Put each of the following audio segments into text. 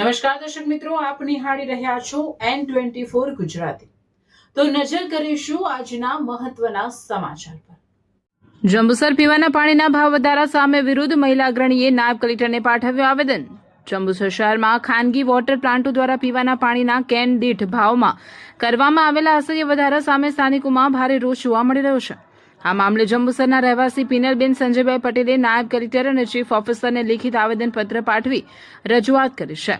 નમસ્કાર દર્શક મિત્રો, આપ નિહાળી રહ્યા છો N24 ગુજરાતી। તો નજર કરીશું આજના મહત્વના સમાચાર પર। જંબુસર પીવાના પાણીના ભાવ વધારા સામે વિરુદ્ધ મહિલા અગ્રણીએ નાયબ કલેક્ટરને પાઠવ્યું આવેદન। જંબુસર શહેરમાં ખાનગી વોટર પ્લાન્ટો દ્વારા પીવાના પાણીના કેન દીઠ ભાવમાં કરવામાં આવેલા અસહ્ય વધારા સામે સ્થાનિકોમાં ભારે રોષ જોવા મળી રહ્યો છે। આ મામલે જંબુસરના રહેવાસી પિનલબેન સંજયભાઈ પટેલે નાયબ કલેક્ટર અને ચીફ ઓફિસરને લિખિત આવેદનપત્ર પાઠવી રજૂઆત કરી છે।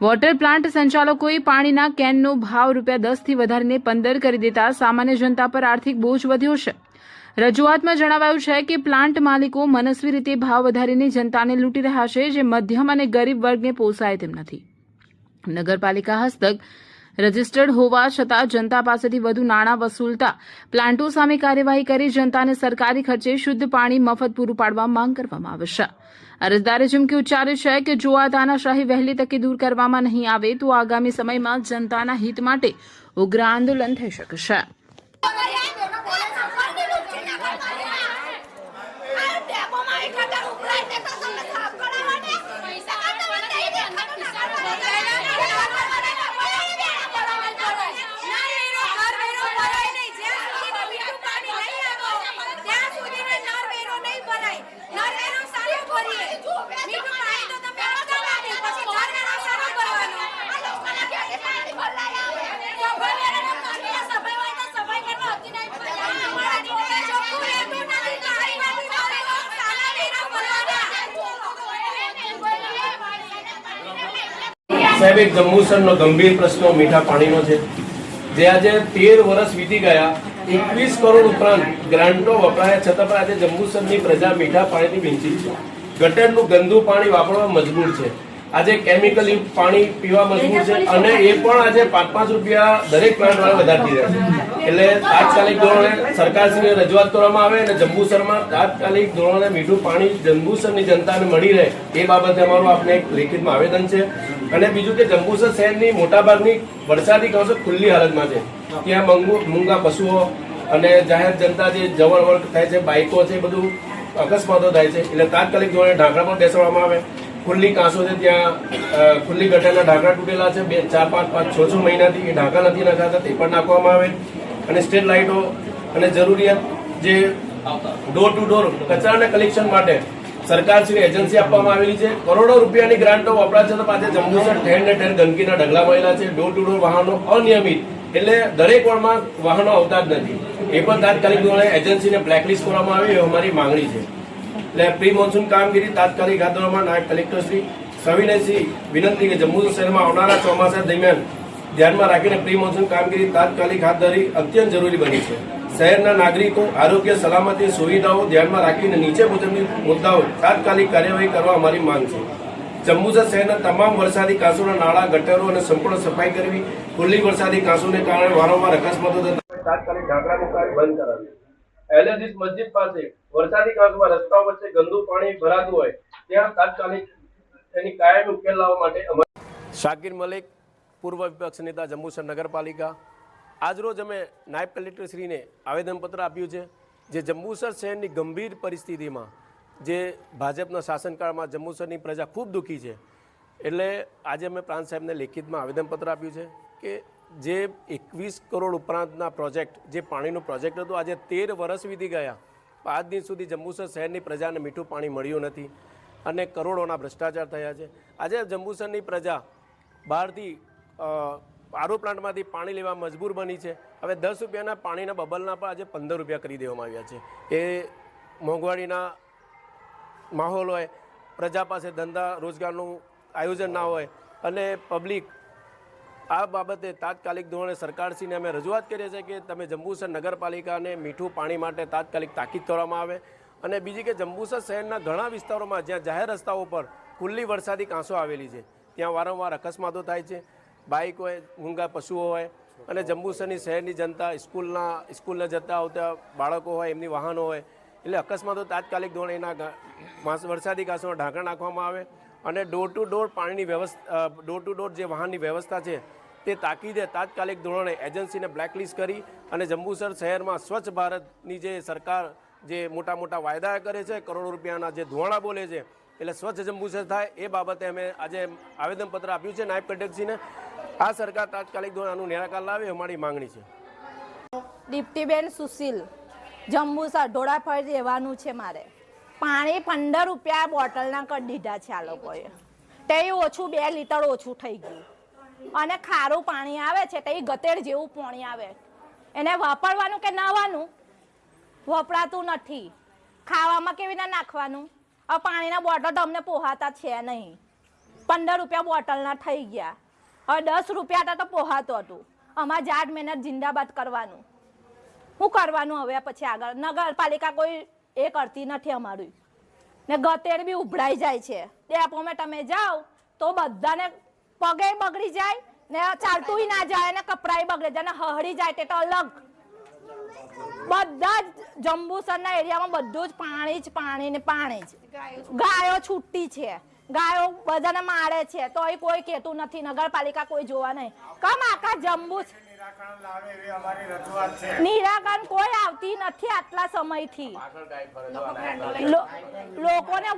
વોટર પ્લાન્ટ સંચાલકોએ પાણીના કેનનો ભાવ ₹10 થી વધારીને 15 કરી દેતા સામાન્ય જનતા પર આર્થિક બોજ વધ્યો છે। રજૂઆતમાં જણાવાયું છે કે પ્લાન્ટ માલિકો મનસ્વી રીતે ભાવ વધારીને જનતાને લૂંટી રહ્યા છે, જે મધ્યમ અને ગરીબ વર્ગને પોસાય તેમ નથી। નગરપાલિકા હસ્તક રજિસ્ટર્ડ હોવા છતાં જનતા પાસેથી વધુ નાણાં વસૂલતા પ્લાન્ટો સામે કાર્યવાહી કરી જનતાને સરકારી ખર્ચે શુદ્ધ પાણી મફત પૂરું પાડવા માંગ કરવામાં આવે છે। અરજદારે ચીમકી ઉચ્ચારી છે કે જો આ તાનાશાહી વહેલી તકે દૂર કરવામાં નહીં આવે તો આગામી સમયમાં જનતાના હિત માટે ઉગ્ર આંદોલન થઈ શકે છે। સાહેબ, એક જંબુસરનો ગંભીર પ્રશ્ન મીઠા પાણીનો છે, જે આજે 13 વર્ષ વીતી ગયા, 21 કરોડ ઉપરાંત ગ્રાન્ટો વપરાયા છતાં પણ આજે જંબુસરની પ્રજા મીઠા પાણીથી વંચિત છે। ગટરનું ગંદુ પાણી વાપરવા મજબૂર છે, આજે કેમિકલ યુક્ત પાણી પીવા મજબૂર છે, અને એ પણ આજે ₹5-5 દરેક પ્લાન્ટ વાળા વધારતી રહે છે। એટલે તાત્કાલિક ધોરણે સરકારશ્રીને રજૂઆત કરવામાં આવે અને જંબુસરમાં તાત્કાલિક ધોરણે મીઠું પાણી જંબુસરની જનતાને મળી રહે એ બાબતે અમારું આપણે એક લેખિતમાં આવેદન છે। અને બીજું કે જંબુસર શહેરની મોટાભાગની વરસાદી કાંસો ખુલ્લી હાલતમાં છે, ત્યાં મૂંગા પશુઓ અને જાહેર જનતા જે જવળવળ થાય છે, બાઇકો છે, બધું અકસ્માતો થાય છે। એટલે તાત્કાલિક ધોરણે ઢાંકણા પણ બેસાડવામાં આવે। ખુલ્લી કાંસો છે, ત્યાં ખુલ્લી ગટરના ઢાંકણા તૂટેલા છે, 4-5-6 મહિનાથી એ ઢાંકા નથી નખાતા, તે પણ નાખવામાં આવે। અને સ્ટ્રીટ લાઇટો અને જરૂરિયાત જે ડોર ટુ ડોર કચરાના કલેક્શન માટે સરકારશ્રી એજન્સી આપવામાં આવેલી છે, કરોડો રૂપિયાની ગ્રાન્ટો વપરાય છે, તો પાછળ જંબુસર ઠેર ને ઠેર ગંદકીના ઢગલા મળેલા છે। ડોર ટુ ડોર વાહનો અનિયમિત, એટલે દરેક વોર્ડમાં વાહનો આવતા જ નથી, એ પણ તાત્કાલિક ધોરણે એજન્સીને બ્લેકલિસ્ટ કરવામાં આવી એ અમારી માંગણી છે। એટલે પ્રી મોન્સૂન કામગીરી તાત્કાલિક હાથ ધરવામાં નાયબ કલેક્ટરશ્રી સવિનયસિંહ વિનંતી કે જંબુસર શહેરમાં આવનારા ચોમાસા દરમિયાન ધ્યાનમાં રાખીને પ્રી મોન્સૂન કામગીરી તાત્કાલિક હાથ ધરવી અત્યંત જરૂરી બની છે। શહેરના નાગરિકો આરોગ્ય સલામતી સુવિધાઓ ધ્યાનમાં રાખીને નીચે મુજબની મુદ્દાઓ તાત્કાલિક કાર્યવાહી કરવા અમારી માંગ છે। જંબુસર શહેરના તમામ વરસાદી કાંસોના નાળા, ગટરો અને સંપૂર્ણ સફાઈ કરવી, ખુલ્લી વરસાદી કાંસોને કારણે વારંવાર અકસ્માતો થતા તાત્કાલિક ઢાંકણા મુકાવી બંધ કરાવી। એલએજીસ મસ્જિદ પાસે વરસાદી કાંસોમાં રસ્તાઓ વચ્ચે ગંદુ પાણી ભરાતું હોય ત્યાં તાત્કાલિક એની કાયમી ઉકેલ લાવવા માટે શાકિર મલિક, પૂર્વ વિપક્ષ નેતા, જંબુસર નગરપાલિકા, આજરોજ અમે નાયબ કલેક્ટરશ્રીને આવેદનપત્ર આપ્યું છે, જે જંબુસર શહેરની ગંભીર પરિસ્થિતિમાં, જે ભાજપના શાસનકાળમાં જંબુસરની પ્રજા ખૂબ દુઃખી છે। એટલે આજે અમે પ્રાંત સાહેબને લેખિતમાં આવેદનપત્ર આપ્યું છે કે જે 21 કરોડ ઉપરાંતના પ્રોજેક્ટ, જે પાણીનું પ્રોજેક્ટ હતું, આજે 13 વર્ષ વીતી ગયા, આજ દિન સુધી જંબુસર શહેરની પ્રજાને મીઠું પાણી મળ્યું નથી અને કરોડોના ભ્રષ્ટાચાર થયા છે। આજે જંબુસરની પ્રજા બહારથી આરો પ્લાન્ટમાંથી પાણી લેવા મજબૂર બની છે। હવે 10 રૂપિયાના પાણીના બબલના પણ આજે 15 રૂપિયા કરી દેવામાં આવ્યા છે। એ મોંઘવારીના માહોલ હોય, પ્રજા પાસે ધંધા રોજગારનું આયોજન ના હોય, અને પબ્લિક આ બાબતે તાત્કાલિક ધોરણે સરકારશ્રીને અમે રજૂઆત કરીએ છીએ કે તમે જંબુસર નગરપાલિકાને મીઠું પાણી માટે તાત્કાલિક તાકીદ કરવામાં આવે। અને બીજી કે જંબુસર શહેરના ઘણા વિસ્તારોમાં જ્યાં જાહેર રસ્તાઓ પર ખુલ્લી વરસાદી કાંસો આવેલી છે, ત્યાં વારંવાર અકસ્માતો થાય છે, બાઇક હોય, મૂંગા પશુઓ હોય, અને જંબુસરની શહેરની જનતા સ્કૂલને જતા આવતા બાળકો હોય, એમની વાહનો હોય, એટલે અકસ્માતો તાત્કાલિક ધોરણે એના વરસાદી કાંસોના ઢાંકણા નાખવામાં આવે અને ડોર ટુ ડોર પાણીની વ્યવસ્થા, ડોર ટુ ડોર જે વાહનની વ્યવસ્થા છે તે તાકીદે તાત્કાલિક ધોરણે એજન્સીને બ્લેકલિસ્ટ કરી અને જંબુસર શહેરમાં સ્વચ્છ ભારતની જે સરકાર જે મોટા મોટા વાયદા કરે છે, કરોડો રૂપિયાના જે ધોવાણા બોલે છે, એટલે સ્વચ્છ જંબુસર થાય એ બાબતે અમે આજે આવેદનપત્ર આપ્યું છે નાયબ કલેક્ટરશ્રીને. આ સરકાર તાત્કાલિક ધોરણે આનું નિરાકરણ લાવે અમારી માંગણી છે. દીપ્તિબેન સુશીલ, જંબુસર ઢોળાફળ રહેવાનું છે મારે. પાણી 15 રૂપિયા બોટલના કરી દીધા છે આ લોકોએ. તે ઓછું 2 લીટર ઓછું થઈ ગયું. અને ખારું પાણી આવે છે તે ગતેડ જેવું પાણી આવે. એને વાપરવાનું કે નાવાનું વપરાતું નથી. ખાવામાં કેવી રીતે નાખવાનું? આ પાણીના બોટલ તો અમને પોહાતા છે નહીં. 15 રૂપિયા બોટલના થઈ ગયા. હવે 10 રૂપિયા તો પોહાતું હતું. અમારે જાત મહેનત જિંદાબાદ કરવાનું. શું કરવાનું હવે પછી આગળ? નગરપાલિકા કોઈ એ કરતી નથી અમારું. ને ગતેડ બી ઉભરાઈ જાય છે. ડેપોમાં તમે જાઓ તો બધાને પગે બગડી જાય ને ચાલતુંય ના જાય ને કપડાય બગડે જાય ને હળી જાય તે તો અલગ. બધા જ જંબુસરના એરિયામાં બધું જ પાણી ને પાણી જ. ગાયો છૂટી છે, ગાયો બધાને મારે છે તો એ કોઈ કહેતું નથી. નગરપાલિકા કોઈ જોવા નહીં. કમ આખા જંબુ નિરાકરણ કોઈ આવતી નથી આટલા સમયથી. લોકોને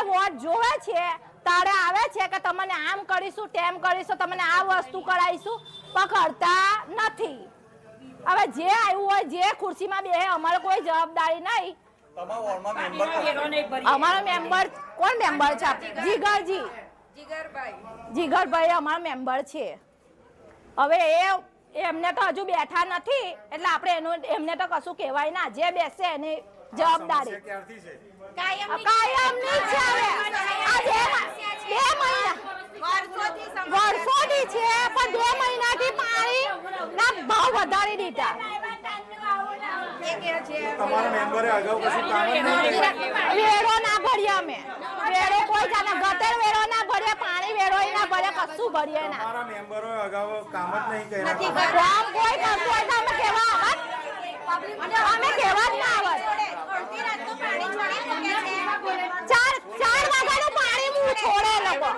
વોટ જોવે છે તારે આવે છે કે તમને આમ કરીશું તેમ કરીશું, તમને આ વસ્તુ કરાવીશું, પણ કરતા નથી. હવે જે આવ્યું હોય જે ખુરશીમાં બેહે અમારે કોઈ જવાબદારી નહીં. અમારો મેમ્બર કોણ મેમ્બર છે? જીગરભાઈ અમારો મેમ્બર છે. હવે એમને તો હજુ બેઠા નથી એટલે આપણે એમને તો કશું કહેવાય ના. જે બેસે એની જવાબદારી કાયમની છે. હવે આ 2 મહિના વર્ષોથી છે પણ 2 મહિનાથી પાણી ના ભાવ વધારી દીધા. વેરો ના ભર્યા અમે. વેરો કોઈ જાણે ગટર વેરો ના ભર્યા, પાણી વેરો ના ભર્યા, કશું ભરીએ ના. કામ કોઈ કરતું હોય તો અમે કેવા આવત? અમે કેવા જ ના આવત. 4 વાગ્યાનું પાણી હું છોડે લોકો.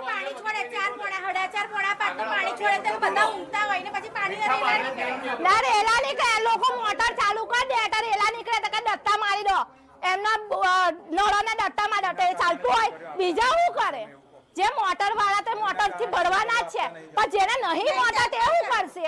ના રેલા નીકળે. લોકો મોટર ચાલુ કરી દે એટલે રેલા નીકળે તો કે દત્તા મારી દો. એમના નળોના દત્તા મારી દો. ચાલતું હોય બીજા શું કરે? જે મોટર વાળા તે મોટર થી ભરવાના જ છે, પણ જેને નહીં મોટર તે શું કરશે?